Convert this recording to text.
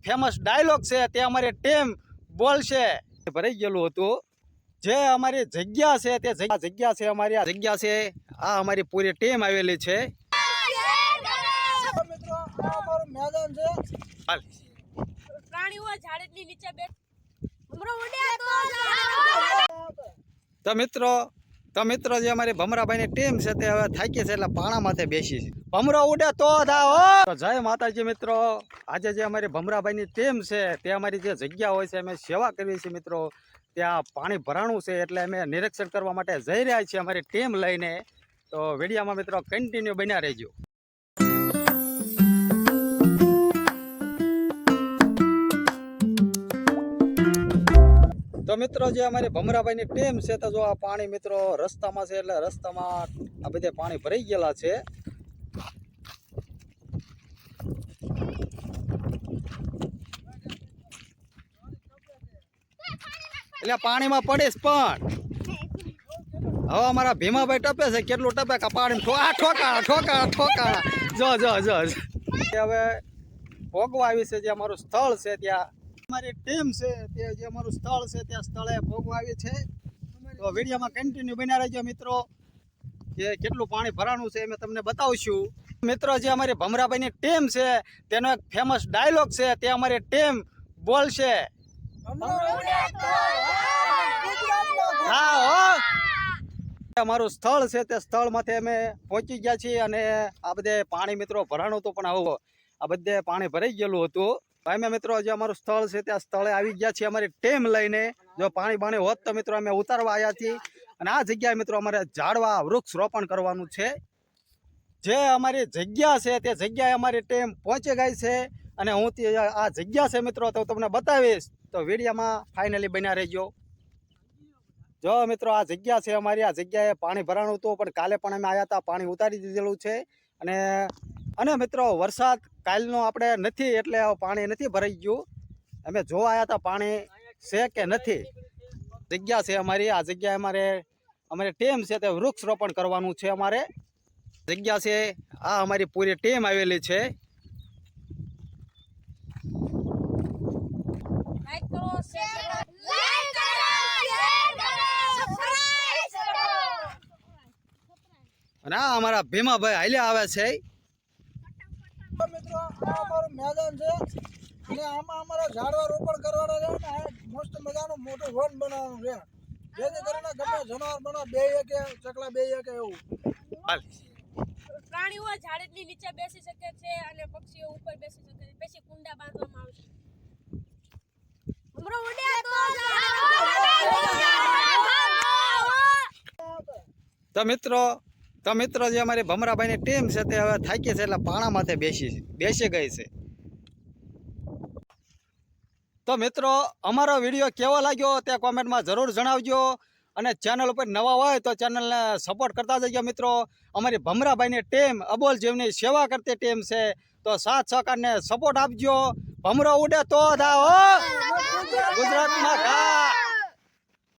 Famous dialogue છે તે અમારી ટીમ બોલશે. ભરાઈ ગયેલું હતું. જે અમારી જગ્યા છે તે જગ્યા છે અમારી આ જગ્યા છે. આ અમારી પૂરી ટીમ આવેલી છે. મિત્રો આ અમારું મેદાન છે. પ્રાણીઓ ઝાડની નીચે બેઠ તો મિત્રો જે અમારી ભમરાભાઈની ટીમ છે તે હવે થાકી છે એટલે પાણા માથે બેસી છે. ભમરો ઉડે તો ધાવો. જય માતાજી મિત્રો. આજે જે અમારી ભમરાભાઈની ટીમ છે તે અમારી જે જગ્યા હોય છે અમે સેવા કરવી છે મિત્રો. ત્યાં પાણી ભરાણું છે એટલે અમે નિરીક્ષણ કરવા માટે જઈ રહ્યા છીએ અમારી ટીમ લઈને. તો વિડીયોમાં મિત્રો કન્ટિન્યુ બન્યા રહેજો. તો મિત્રો જે અમારી ભમરાભાઈની ટીમ છે તો જો આ પાણી મિત્રો રસ્તામાં છે એટલે રસ્તામાં આ બધે પાણી ભરાઈ ગયેલા છે. એટલે પાણીમાં પડીશ પણ હવે અમારા ભીમાભાઈ ટપે છે. કેટલું ટપે કે પાણી ઠોકાણા જો હવે ભોગવા આવી છે. જે અમારું સ્થળ છે ત્યાં અમારી ટીમ છે તે જે અમારું સ્થળ છે ત્યાં સ્થળે ભોગવા આવી છે. તો વિડીયોમાં કન્ટિન્યુ બન્યા રહેજો મિત્રો. કે કેટલું પાણી ભરાણું છે અમે તમને બતાવશું. મિત્રો જે અમારી ભમરાભાઈની ટીમ છે તેનો એક ફેમસ ડાયલોગ છે તે અમારી ટીમ બોલશે. અમારું સ્થળ છે તે સ્થળમાંથી અમે પહોંચી ગયા છીએ અને આ બધે પાણી મિત્રો ભરાણું હતું પણ આવું આ બધે પાણી ભરાઈ ગયેલું હતું. અમે મિત્રો જે અમારું સ્થળ છે ત્યાં સ્થળે આવી ગયા છીએ અમારી ટીમ લઈને. જો પાણી હોત તો મિત્રો અમે ઉતારવા આવ્યા છીએ. અને આ જગ્યાએ મિત્રો અમારે ઝાડવા વૃક્ષ રોપણ કરવાનું છે. જે અમારી જગ્યા છે તે જગ્યાએ અમારી ટીમ પહોંચી ગઈ છે અને હું આ જગ્યા છે મિત્રો તો તમને બતાવીશ. તો વિડીયોમાં ફાઇનલી બન્યા રહેજો. જો મિત્રો આ જગ્યા છે અમારી. આ જગ્યાએ પાણી ભરાણું હતું પણ કાલે પણ અમે આવ્યા હતા. પાણી ઉતારી દીધેલું છે અને મિત્રો વરસાદ કાલનો આપણે નથી એટલે પાણી નથી ભરાઈ ગયું. અમે જોવા આવ્યા હતા પાણી છે કે નથી. જગ્યા છે અમારી. આ જગ્યાએ અમારી ટીમ છે તે વૃક્ષ રોપણ કરવાનું છે. અમારે જગ્યા છે આ અમારી પૂરી ટીમ આવેલી છે. અને આ અમારા ભીમાભાઈ હાલ્યા આવે છે. મિત્રો આ અમારું મેદાન છે અને આમાં અમારે ઝાડવા રોપણ કરવાના છે અને મસ્ત મજાનું મોટું વન બનાવવાનું છે. જેથી કરીને ગમે જનાવર બનાવ બે કે ચકલા બે કે એવું. પ્રાણીઓ ઝાડની નીચે બેસી શકે છે અને પક્ષીઓ ઉપર બેસી શકે છે. પછી કુંડા બાંધવામાં આવશે. ભમરો ઉડે તો મિત્રો જે અમારી ભમરાભાઈની ટીમ છે તે હવે થાકી છે એટલે પાણા માથે બેસી ગઈ છે. તો મિત્રો અમારો વિડીયો કેવો લાગ્યો તે કોમેન્ટમાં જરૂર જણાવજો. અને ચેનલ ઉપર નવા હોય તો ચેનલને સપોર્ટ કરતા જજો મિત્રો. અમારી ભમરાભાઈની ટીમ અબોલ જીવની સેવા કરતી ટીમ છે. તો સાથ સહકારને સપોર્ટ આપજો. ભમરો ઉડે તો ધાવો ગુજરાતમાં ઘા.